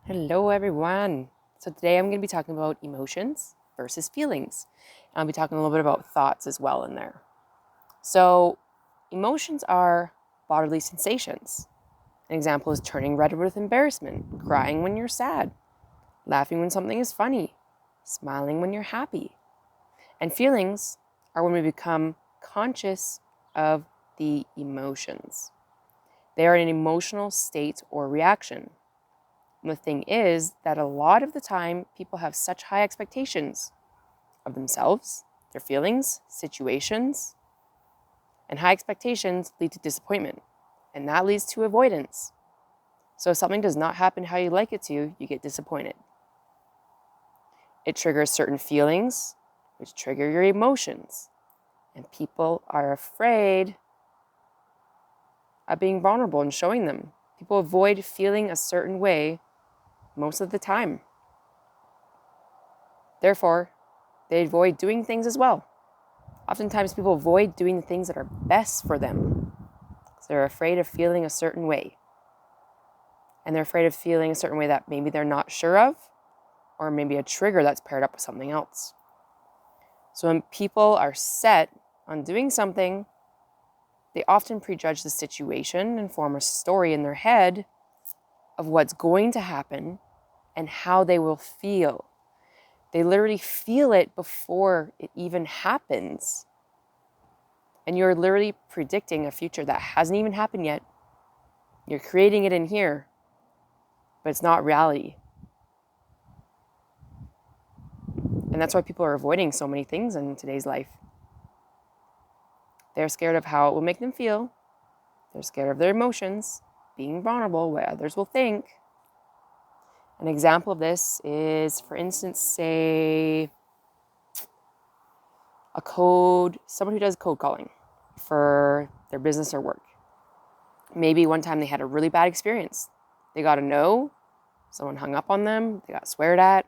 Hello, everyone. So today I'm going to be talking about emotions versus feelings. And I'll be talking a little bit about thoughts as well in there. So emotions are bodily sensations. An example is turning red with embarrassment, crying when you're sad, laughing when something is funny, smiling when you're happy. And feelings are when we become conscious of the emotions. They are an emotional state or reaction. And the thing is that a lot of the time, people have such high expectations of themselves, their feelings, situations, and high expectations lead to disappointment, and that leads to avoidance. So if something does not happen how you like it to, you get disappointed. It triggers certain feelings, which trigger your emotions, and people are afraid of being vulnerable and showing them. People avoid feeling a certain way most of the time. Therefore, they avoid doing things as well. Oftentimes people avoid doing the things that are best for them because they're afraid of feeling a certain way. And they're afraid of feeling a certain way that maybe they're not sure of, or maybe a trigger that's paired up with something else. So when people are set on doing something, they often prejudge the situation and form a story in their head of what's going to happen and how they will feel. They literally feel it before it even happens. And you're literally predicting a future that hasn't even happened yet. You're creating it in here, but it's not reality. And that's why people are avoiding so many things in today's life. They're scared of how it will make them feel. They're scared of their emotions, being vulnerable, what others will think. An example of this is, for instance, say someone who does code calling for their business or work. Maybe one time they had a really bad experience. They got a no, someone hung up on them, they got sweared at,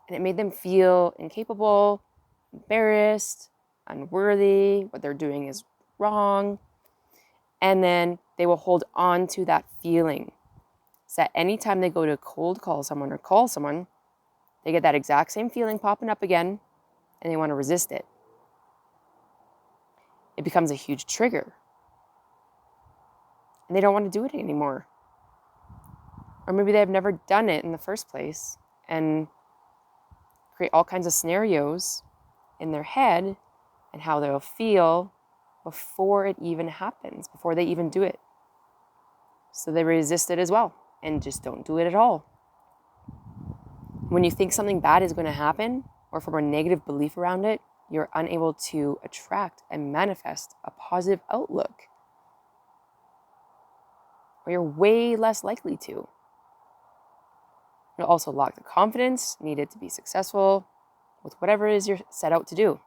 and it made them feel incapable, embarrassed, unworthy, what they're doing is wrong. And then they will hold on to that feeling. So that anytime they go to cold call someone or call someone, they get that exact same feeling popping up again, and they want to resist it. It becomes a huge trigger. And they don't want to do it anymore. Or maybe they have never done it in the first place and create all kinds of scenarios in their head and how they'll feel before it even happens, before they even do it. So they resist it as well and just don't do it at all. When you think something bad is going to happen or from a negative belief around it, you're unable to attract and manifest a positive outlook. Or you're way less likely to. You'll also lack the confidence needed to be successful with whatever it is you're set out to do.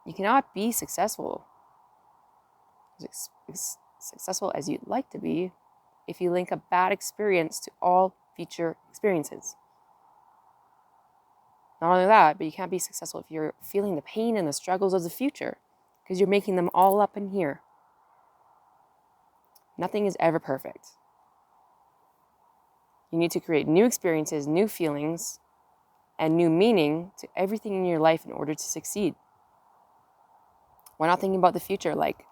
You cannot be successful as you'd like to be if you link a bad experience to all future experiences. Not only that, but you can't be successful if you're feeling the pain and the struggles of the future because you're making them all up in here. Nothing is ever perfect. You need to create new experiences, new feelings, and new meaning to everything in your life in order to succeed. Why not thinking about the future? Like,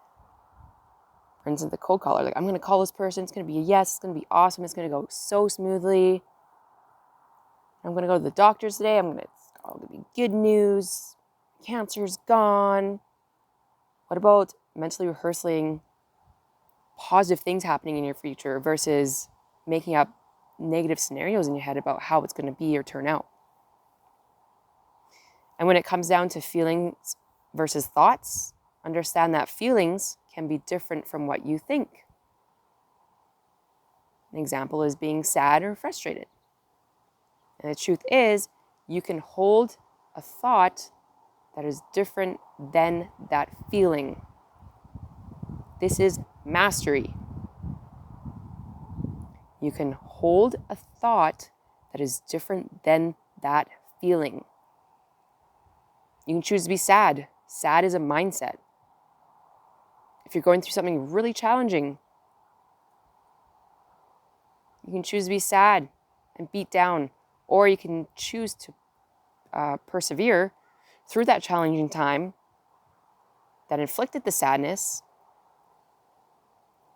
for instance, the cold caller. Like, I'm going to call this person. It's going to be a yes. It's going to be awesome. It's going to go so smoothly. I'm going to go to the doctors today. It's going to be good news. Cancer's gone. What about mentally rehearsing positive things happening in your future versus making up negative scenarios in your head about how it's going to be or turn out? And when it comes down to feelings versus thoughts, understand that feelings can be different from what you think. An example is being sad or frustrated. And the truth is, you can hold a thought that is different than that feeling. This is mastery. You can hold a thought that is different than that feeling. You can choose to be sad. Sad is a mindset. If you're going through something really challenging, You can choose to be sad and beat down, or you can choose to persevere through that challenging time that inflicted the sadness,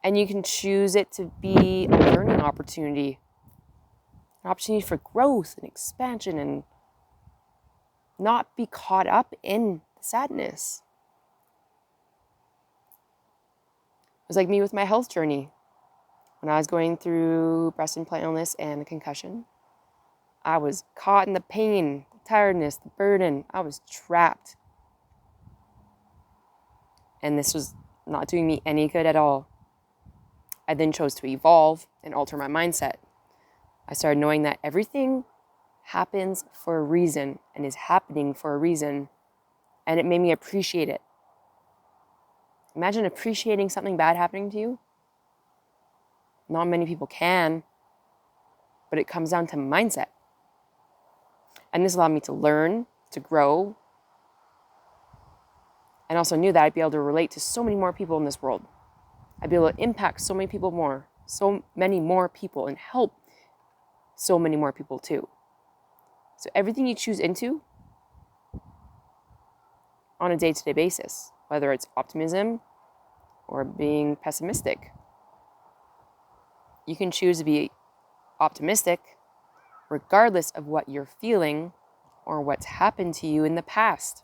and you can choose it to be a learning opportunity, an opportunity for growth and expansion, and not be caught up in the sadness. It was like me with my health journey. When I was going through breast implant illness and a concussion, I was caught in the pain, the tiredness, the burden. I was trapped. And this was not doing me any good at all. I then chose to evolve and alter my mindset. I started knowing that everything happens for a reason and is happening for a reason. And it made me appreciate it. Imagine appreciating something bad happening to you. Not many people can, but it comes down to mindset. And this allowed me to learn, to grow, and also knew that I'd be able to relate to so many more people in this world. I'd be able to impact so many more people, and help so many more people too. So everything you choose into on a day-to-day basis, whether it's optimism or being pessimistic, you can choose to be optimistic regardless of what you're feeling or what's happened to you in the past.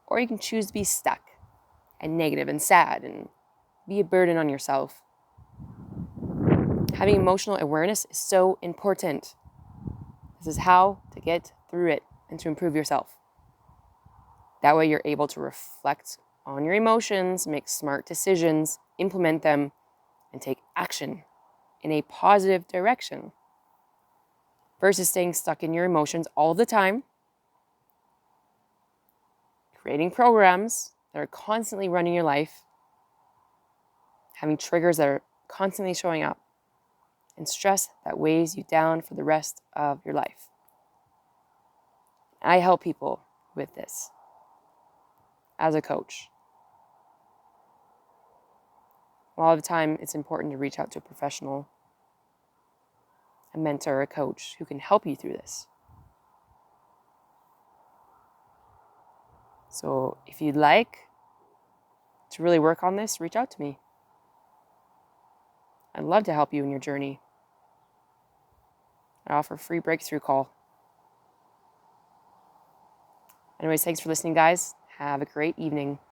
Or you can choose to be stuck and negative and sad and be a burden on yourself. Having emotional awareness is so important. This is how to get through it and to improve yourself. That way you're able to reflect on your emotions, make smart decisions, implement them, and take action in a positive direction versus staying stuck in your emotions all the time, creating programs that are constantly running your life, having triggers that are constantly showing up, and stress that weighs you down for the rest of your life. I help people with this as a coach. A lot of the time, it's important to reach out to a professional, a mentor, a coach who can help you through this. So if you'd like to really work on this, reach out to me. I'd love to help you in your journey. I offer a free breakthrough call. Anyways, thanks for listening, guys. Have a great evening.